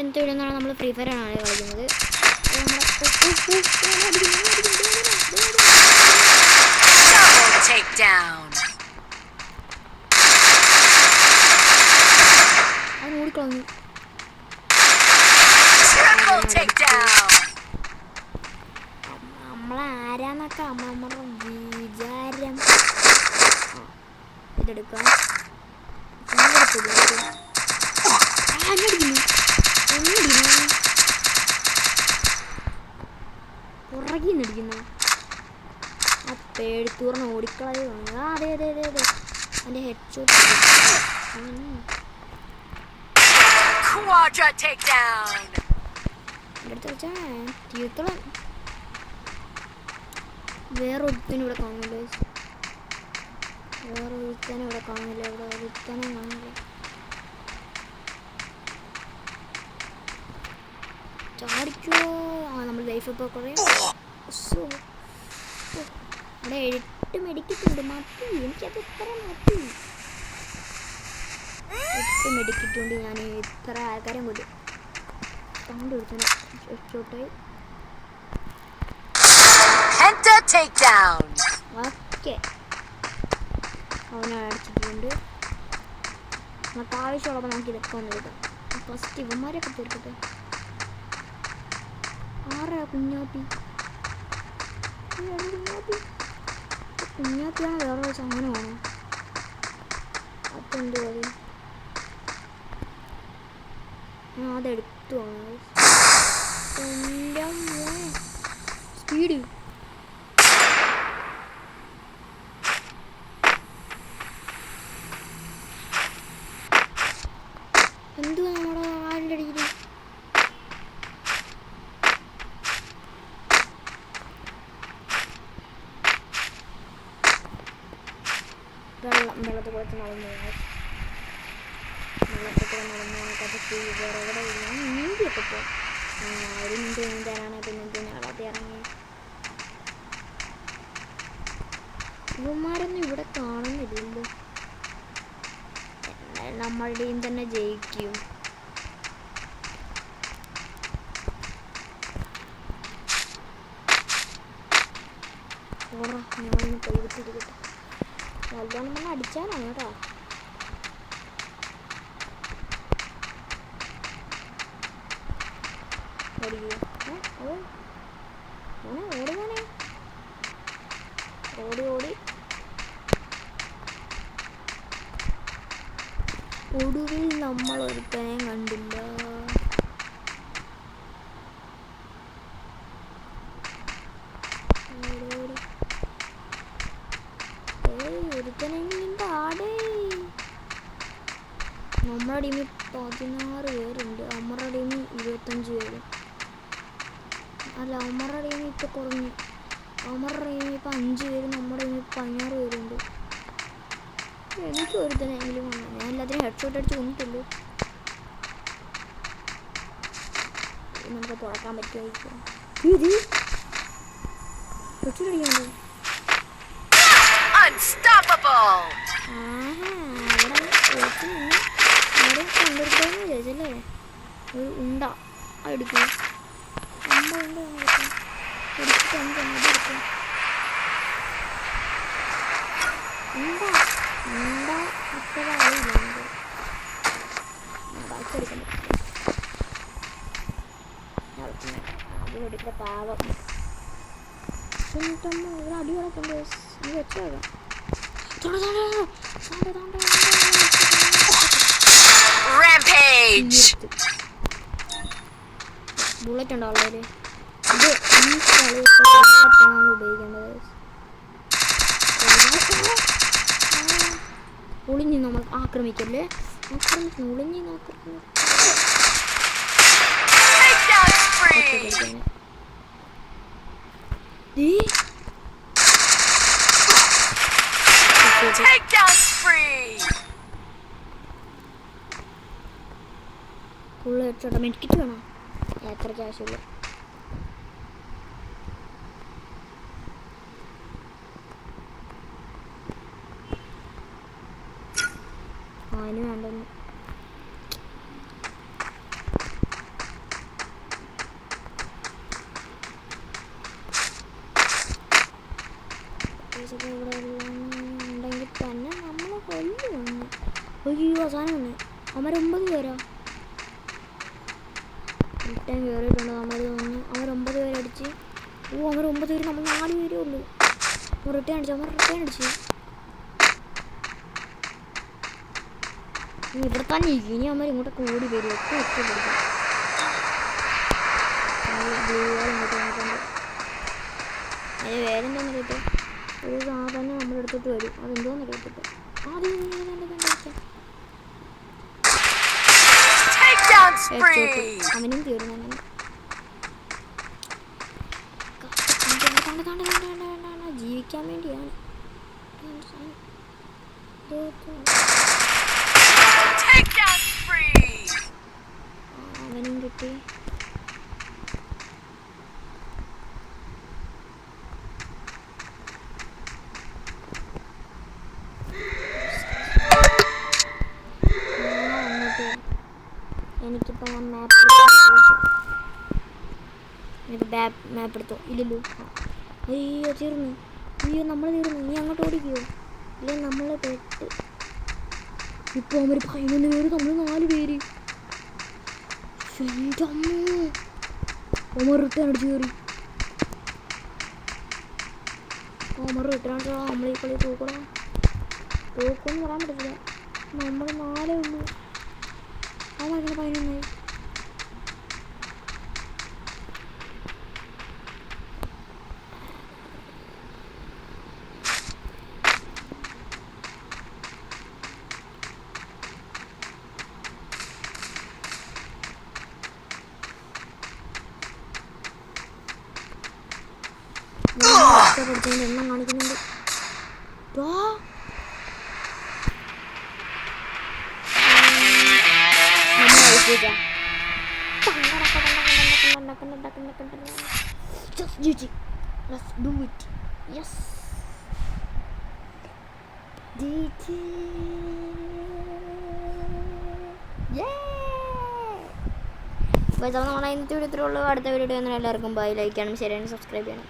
എന്തുകൊണ്ടാണ് നമ്മൾ free fire ആണ് കളിക്കുന്നത്. അത് ഓടിക്കളഞ്ഞു. നമ്മളാരാന്നൊക്കെ നമ്മുടെ വിചാരം. ഇതെടുക്കാം. പുറകിന്നടിക്കുന്നു. ആ പേടിത്തൂർന്ന് ഓടിക്കളയുവാണ്. അതെ അതെ അതെ അതെ എൻ്റെ ഹെഡ് ഷോട്ട് എടുത്ത് വെച്ചാ തീർത്തോളം. വേറൊരുത്തനും ഇവിടെ കാണില്ല. വേറൊരുത്തനും ഇവിടെ കാണില്ല. ഇവിടെ ഒരുത്തനും കാണില്ല. ചാടിക്കോ. ആ നമ്മൾ ലൈഫ് ഇപ്പോൾ കുറേ അവിടെ 8 മെഡിക്കറ്റുണ്ട്. മതി, എനിക്കത് എത്ര മതി. 8 മെഡിക്കറ്റുണ്ട്. ഞാൻ ഇത്ര ആൾക്കാരെ കൊല്ലും. സൗണ്ട് കൊടുത്തേ. ഓക്കെ, അവനെ അടിച്ചിട്ടുണ്ട്. നമുക്ക് ആവശ്യമുള്ളപ്പോൾ നമുക്ക് ഇതൊക്കെ വന്ന് കിട്ടാം. ഫസ്റ്റ് ഇവന്മാരൊക്കെ തീർക്കട്ടെ. ആരാ കുഞ്ഞാപ്പി? കുഞ്ഞാപ്പിയാണ് വേറെ വെച്ച് അങ്ങനെ വേണം. അതെന്ത് കളി? ഞാൻ അതെടുത്തു വേണം. എൻ്റെ മോനെ സ്പീഡ്. എന്തുവാ നമ്മുടെ ആരുടെ അടിയിൽ? വെള്ളത്തിൽ കുറച്ച് നടന്നു വേറെ ഇല്ല. നീന്തിയൊക്കെ പോകും. ഒരു മിനിറ്റ് നീന്താനാണ്. പിന്നെ വെള്ളത്തിൽ ഇറങ്ങി. ഇവന്മാരൊന്നും ഇവിടെ കാണുന്നില്ലല്ലോ. നമ്മളുടെയും തന്നെ ജയിക്കും. ഞാനൊന്ന് കൈവിട്ടിരിക്കട്ടെ. നല്ലോണം നമ്മൾ അടിച്ചാലാണ് കേട്ടോ. ഓടി ഓടി ഒടുവിൽ നമ്മൾ ഒരുത്തനെ കണ്ടില്ല. ഒരുത്തനെങ്കിലും ആടേ. നമ്മുടെ ടീമിൽ 16 പേരുണ്ട്. അമ്മയുടെ ടീമിൽ 25 പേര്. അല്ല, അമ്മയുടെ ടീമിൽ ഇപ്പോൾ കുറഞ്ഞു. അമ്മയുടെ ടീമിൽ ഇപ്പോൾ 5 പേര്. നമ്മുടെ ടീമിൽ 16 പേരുണ്ട്. എനിക്ക് ഒരുത്തനെങ്കിലും വന്നു. ഞാൻ എല്ലാത്തിനും ഹെഡ് ഷോട്ട് അടിച്ച് കൊണ്ടിട്ടുള്ളൂ. നമുക്ക് തുറക്കാൻ പറ്റുമായിരിക്കും. ഹെഡ് ഷോട്ട് അടിക്കാനുണ്ടോ? അവിടെ കൊണ്ടുവരുത്തോന്ന് വിചാരിച്ചല്ലേ. ഒരു ഉണ്ട എടുക്കും. ഉണ്ട എടുത്തിട്ട് അതെടുക്കും. ഉണ്ട ഇത്ര അറിയില്ല. ബാക്കി എടുക്കാൻ പറ്റില്ല. എടുക്കുന്ന പാവം ഇവിടെ അടികളൊക്കെ ഇത് വെച്ചേക്കാം. ബുള്ളറ്റ് ഉണ്ടോ ഉള്ളവര്? ഇത് ഈ കളി ബുള്ളറ്റാണ് ഉപയോഗിക്കേണ്ടത്. ഒളിഞ്ഞ് നമ്മൾ ആക്രമിക്കല്ലേ. ഒളിഞ്ഞ് ഫുള്ള് ഹെഡ്ഷോട്ട്. മെഡിക്കറ്റ് വേണം. എത്ര ക്യാഷില്ല. അതിന് വേണ്ടെന്ന് അവസാനം വന്നേ. അവന്മാർ 9 പേരാ റിട്ടേൺ കയറിയിട്ടുണ്ട്. അവർ 9 പേരടിച്ച്. അവർ 9 പേര്, നമ്മൾ 4 പേരേ ഉള്ളൂ. റിട്ടേൺ അടിച്ച് ഇവിടെ തന്നെ ഇരിക്കും. ഇനി അവന്മാർ ഇങ്ങോട്ടൊക്കെ ഓടി വരും. ഒക്കെ ഒറ്റപ്പെടുക്കും. ഇങ്ങോട്ട് വന്നിട്ടുണ്ട്. അതിന് വേറെന്താന്ന് അറിയട്ടെ, ഒരു സാധനം നമ്മുടെ അടുത്തോട്ട് വരും. അതെന്തോന്ന് അറിയത്തില്ല. അവനും തീർന്നു. അങ്ങനെ ജീവിക്കാൻ വേണ്ടിയാണ്. അവനും കിട്ടി. എനിക്കിപ്പോൾ ഞാൻ മാപ്പ് എടുത്തോ? ഇല്ലല്ലോ. അയ്യോ തീർന്നു. അയ്യോ നമ്മൾ തീർന്നു. നീ അങ്ങോട്ട് ഓടിക്കുമോ? ഇല്ല നമ്മൾ പെട്ട്. ഇപ്പോൾ അവർ 11 പേര്, നമ്മൾ 4 പേര്. എൻ്റെ അമ്മ, ഓമർ റിട്ടേൺ അടിച്ച് കയറി. ഓമർ റിട്ടേൺ അടിച്ചാൽ നമ്മൾ ഈ കളി തോക്കണം. തോക്കുമെന്ന് പറയാൻ പറ്റില്ല. നമ്മൾ 4 ഉള്ളൂ. അവൻ 11 ആയി. പഠിച്ചതിൻ്റെ എണ്ണം കാണിക്കുന്നുണ്ട്. Let's do it. Yes. അപ്പോൾ നമ്മുടെ ഇന്നത്തെ വീഡിയോ ഇത്രയുള്ളൂ. അടുത്ത വീഡിയോ എല്ലാവർക്കും ബൈ. ലൈക്ക് ചെയ്യണം, ഷെയർ ചെയ്യണം, സബ്സ്ക്രൈബ് ചെയ്യണം.